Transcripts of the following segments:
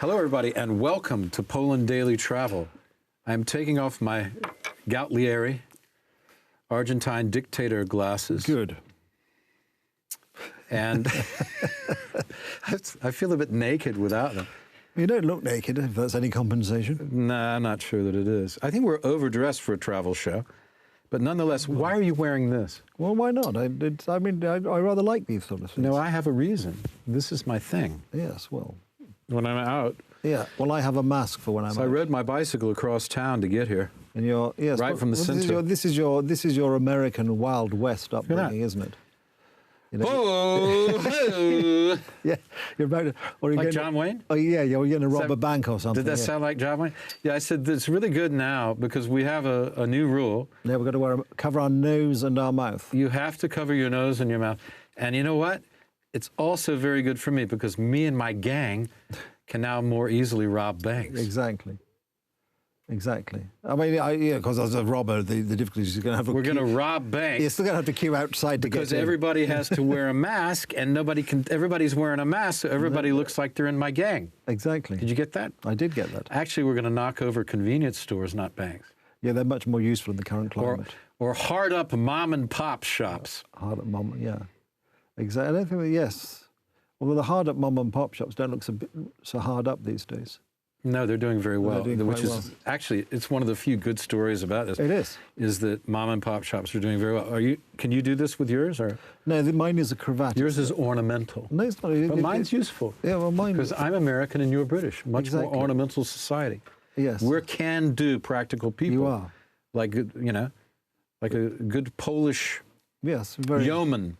Hello, everybody, and welcome to Poland Daily Travel. I'm taking off my Gautieri Argentine dictator glasses. Good. And I feel a bit naked without them. You don't look naked, if that's any compensation. Nah, I'm not sure that it is. I think we're overdressed for a travel show. But nonetheless, why are you wearing this? Well, why not? I rather like these sort of things. No, I have a reason. This is my thing. Yes, well. When I'm out. Yeah, well, I have a mask for when I'm out. I rode my bicycle across town to get here. And you're, yes, right from the center. This is your American Wild West upbringing, isn't it? You know, oh, yeah, you're about to, or you're like going John Wayne? Oh yeah, you're going to rob a bank or something. Did that sound like John Wayne? Yeah, I said it's really good now because we have a new rule. Yeah, we've got to cover our nose and our mouth. You have to cover your nose and your mouth. And you know what? It's also very good for me because me and my gang can now more easily rob banks. Exactly. Exactly. I mean, because as a robber, the difficulty is you're going to have to. We're going to rob banks. You're still going to have to queue outside to get in. Because everybody has to wear a mask, and nobody can. Everybody's wearing a mask, so everybody looks like they're in my gang. Exactly. Did you get that? I did get that. Actually, we're going to knock over convenience stores, not banks. Yeah, they're much more useful in the current climate. Or hard-up mom-and-pop shops. Hard-up mom, yeah. Exactly. I don't think that, yes. Although the hard-up mom-and-pop shops don't look so hard up these days. No, they're doing very well, which is actually, it's one of the few good stories about this. It is. Is that mom and pop shops are doing very well. Can you do this with yours? Or? No, mine is a cravat. Yours is ornamental. No, it's not. But mine's useful. Yeah, well, mine. Because I'm American and you're British. Much more ornamental society. Yes. We're can-do practical people. You are. Like, like a good Polish yeoman.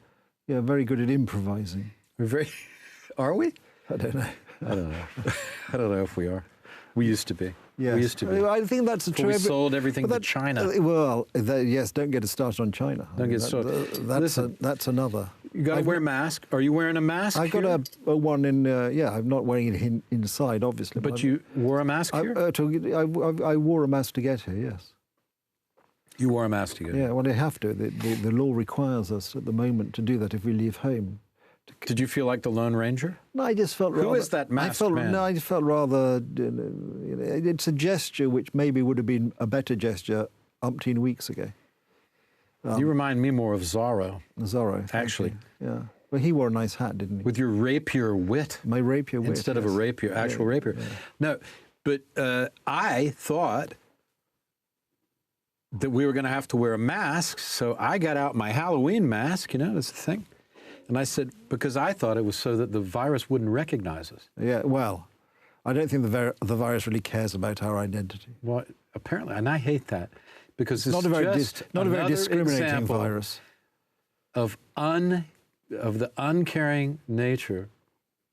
Yeah, very good at improvising. Are we? I don't know. I don't know. I don't know if we are. We used to be. Yes. We used to be. I think that's true. We sold everything to China. Well, yes, don't get us started on China. Don't get started. That's another. You got to wear a mask. Are you wearing a mask? I got a one in. I'm not wearing it inside, obviously. But you wore a mask here? I wore a mask to get here. Yes. You wore a mask to get here. Yeah. Well, they have to. The law requires us at the moment to do that if we leave home. Did you feel like the Lone Ranger? No, I just felt rather... Who is that masked man? No, I just felt rather... it's a gesture which maybe would have been a better gesture umpteen weeks ago. You remind me more of Zorro. Zorro, actually. Yeah. Well, he wore a nice hat, didn't he? With your rapier wit. My rapier wit, instead of a rapier, actual rapier. Yeah. No, but I thought that we were going to have to wear a mask, so I got out my Halloween mask, that's the thing. And I said, because I thought it was so that the virus wouldn't recognize us. Yeah, well, I don't think the virus really cares about our identity. Well, apparently, and I hate that, because it's not a very discriminating virus of the uncaring nature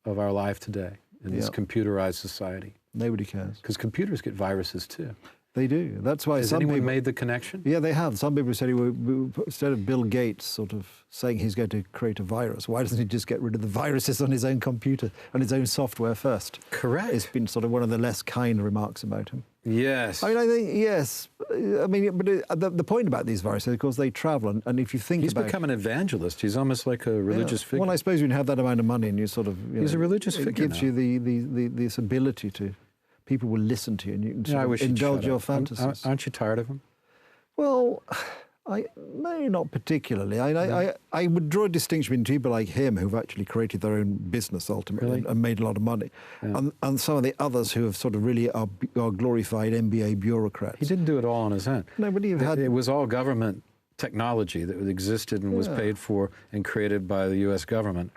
of our life today in this computerized society. Nobody cares. Because computers get viruses too. They do. That's why Has anyone made the connection? Yeah, they have. Some people said instead of Bill Gates sort of saying he's going to create a virus, why doesn't he just get rid of the viruses on his own computer and his own software first? Correct. It's been sort of one of the less kind remarks about him. Yes. I mean, I think, yes. I mean, but the point about these viruses, of course, they travel. And if you think He's become an evangelist. He's almost like a religious figure. Well, I suppose when you have that amount of money and you sort of... He's a religious figure. It gives you this ability to... People will listen to you and you can sort of indulge your fantasies. Aren't you tired of him? Well, no, not particularly. I would draw a distinction between people like him who've actually created their own business ultimately and made a lot of money, and some of the others who have sort of really are glorified MBA bureaucrats. He didn't do it all on his own. No, but it was all government technology that existed and was paid for and created by the U.S. government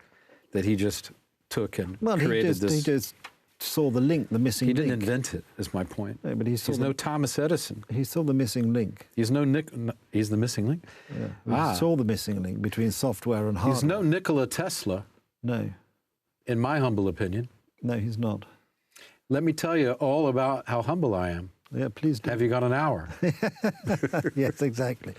that he just took and created this. He just saw the link, the missing link. He didn't invent it, is my point. No, but he's no Thomas Edison. He saw the missing link. He's he's the missing link? Yeah, he saw the missing link between software and hardware. He's no Nikola Tesla. No. In my humble opinion. No, he's not. Let me tell you all about how humble I am. Yeah, please do. Have you got an hour? Yes, exactly.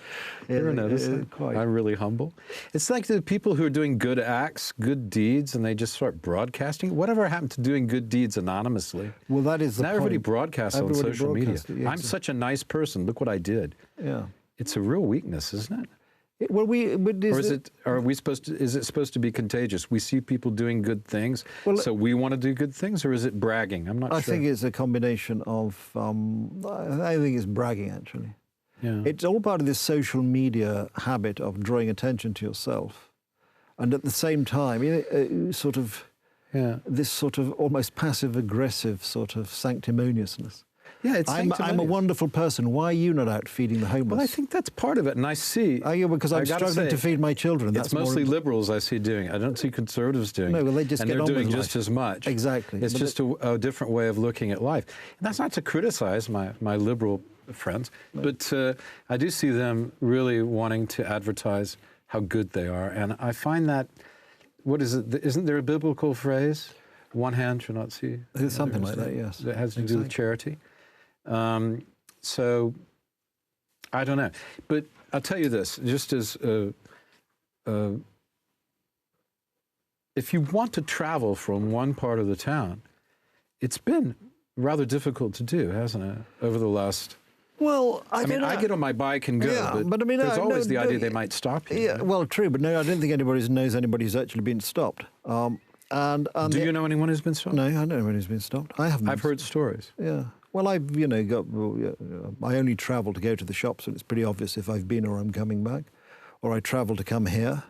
You ever notice that? Quite. I'm really humble. It's like the people who are doing good acts, good deeds, and they just start broadcasting. Whatever happened to doing good deeds anonymously? Well, that is the point. Now everybody broadcasts on social media. Yeah, I'm such a nice person. Look what I did. Yeah. It's a real weakness, isn't it? Well, or are we supposed to? Is it supposed to be contagious? We see people doing good things, so we want to do good things, or is it bragging? I'm not sure. I think it's a combination of. I think it's bragging, actually. Yeah. It's all part of this social media habit of drawing attention to yourself, and at the same time, sort of. Yeah. This sort of almost passive-aggressive sort of sanctimoniousness. Yeah, it's I'm a wonderful person. Why are you not out feeding the homeless? Well, I think that's part of it, and I see. Because I'm struggling to feed my children. It's mostly liberals I see doing it. I don't see conservatives doing it. No, well, they just and get they're on doing with just life. as much. Exactly. It's just a different way of looking at life. And that's not to criticize my liberal friends, but I do see them really wanting to advertise how good they are, and I find that. What is it? Isn't there a biblical phrase? One hand shall not see. It's something like that, yes. That has to do with charity. So, I don't know. But I'll tell you this, just as, if you want to travel from one part of the town, it's been rather difficult to do, hasn't it, over the last... Well, I get on my bike and go, but there's always the idea they might stop you. Yeah, well, true, but no, I don't think anybody knows anybody who's actually been stopped. Do you know anyone who's been stopped? No, I don't know anyone who's been stopped. I haven't. I've heard stories. Yeah. Well, I only travel to go to the shops, and it's pretty obvious if I've been or I'm coming back, or I travel to come here.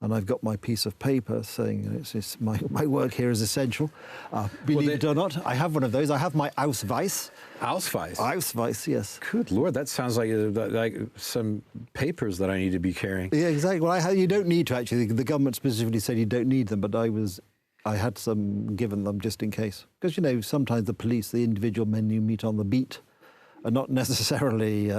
And I've got my piece of paper saying my work here is essential. Believe it or not, I have one of those. I have my Ausweis. Ausweis? Ausweis, yes. Good Lord, that sounds like some papers that I need to be carrying. Yeah, exactly. Well, you don't need to, actually. The government specifically said you don't need them, but I had some given them just in case. Because, sometimes the police, the individual men you meet on the beat, are not necessarily...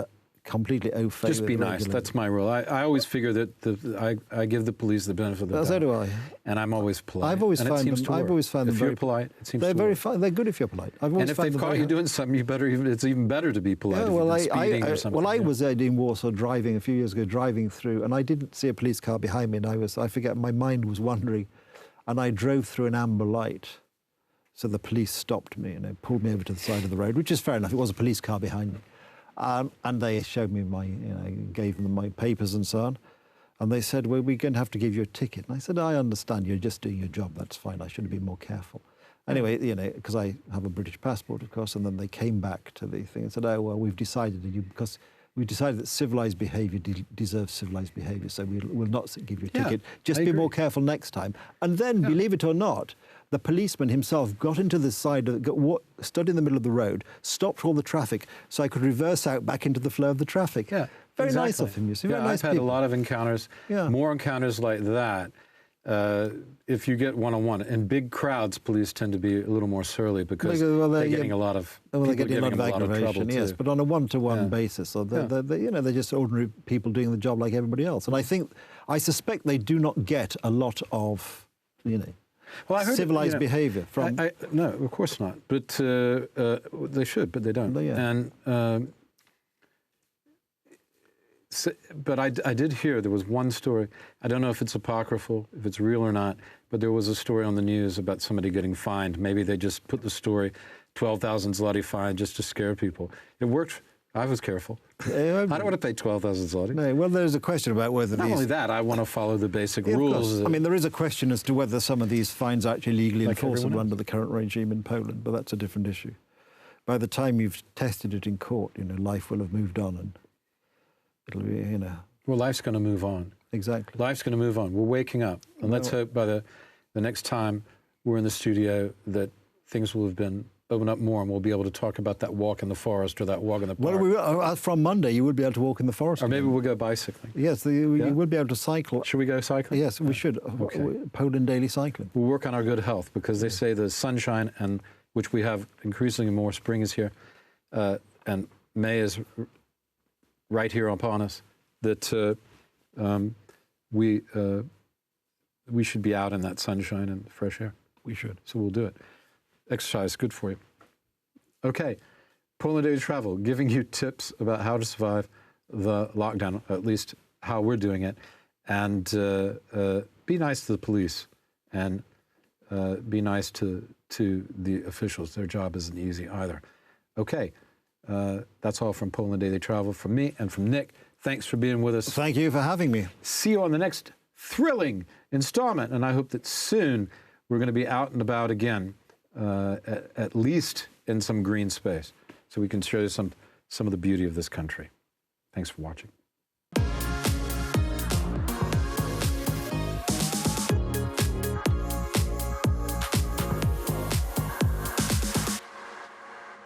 completely au fait. Just be nice. That's my rule. I always figure that I give the police the benefit of the doubt. So do I. And I'm always polite. I've always found them. If you're polite, it seems they're to very work. fine. They're good if you're polite. And if they've caught you doing something, it's even better to be polite. Yeah, if well, you've been speeding or something. Well, I was in Warsaw driving a few years ago, driving through, and I didn't see a police car behind me, and I forget, my mind was wandering, and I drove through an amber light. So the police stopped me and they pulled me over to the side of the road, which is fair enough. It was a police car behind me. And they showed me gave them my papers and so on. And they said, well, we're going to have to give you a ticket. And I said, I understand, you're just doing your job, that's fine, I should have been more careful. Anyway, because I have a British passport, of course, and then they came back to the thing and said, oh, well, we've decided that civilized behaviour deserves civilized behaviour, so we'll not give you a ticket. Just be more careful next time. And then, believe it or not, the policeman himself got into the side, stood in the middle of the road, stopped all the traffic, so I could reverse out back into the flow of the traffic. Yeah, very nice of him, you see. I've had a lot of encounters, more encounters like that. If you get one-on-one, in big crowds, police tend to be a little more surly because they're getting a lot of aggravation. Yes, too. But on a one-to-one basis, so they're just ordinary people doing the job like everybody else. And I suspect they do not get a lot of, civilized behaviour from. No, of course not. But they should, but they don't. But I did hear there was one story. I don't know if it's apocryphal, if it's real or not, but there was a story on the news about somebody getting fined. Maybe they just put the story, 12,000 zloty fine, just to scare people. It worked. I was careful. I don't want to pay 12,000 zloty. No, well, there's a question about whether Not only that, I want to follow the basic rules. I mean, there is a question as to whether some of these fines are actually legally enforceable under the current regime in Poland, but that's a different issue. By the time you've tested it in court, life will have moved on and it'll be, Well, life's going to move on. Exactly. Life's going to move on. We're waking up. And let's hope by the next time we're in the studio that things will have been opened up more and we'll be able to talk about that walk in the forest or that walk in the park. Well, from Monday, you would be able to walk in the forest. Or maybe we'll go bicycling. Yes, you would be able to cycle. Should we go cycling? Yes, we should. Okay. Poland daily cycling. We'll work on our good health because they say the sunshine, and which we have increasingly more, spring is here, and May is right here upon us, that we should be out in that sunshine and fresh air. We should. So we'll do it. Exercise is good for you. Okay, Poland Daily Travel, giving you tips about how to survive the lockdown, at least how we're doing it, and be nice to the police and be nice to the officials. Their job isn't easy either. Okay, that's all from Poland Daily Travel, from me and from Nick. thanks for being with us. Thank you for having me. See you on the next thrilling installment, and I hope that soon we're going to be out and about again, at least in some green space, so we can show you some of the beauty of this country. Thanks for watching.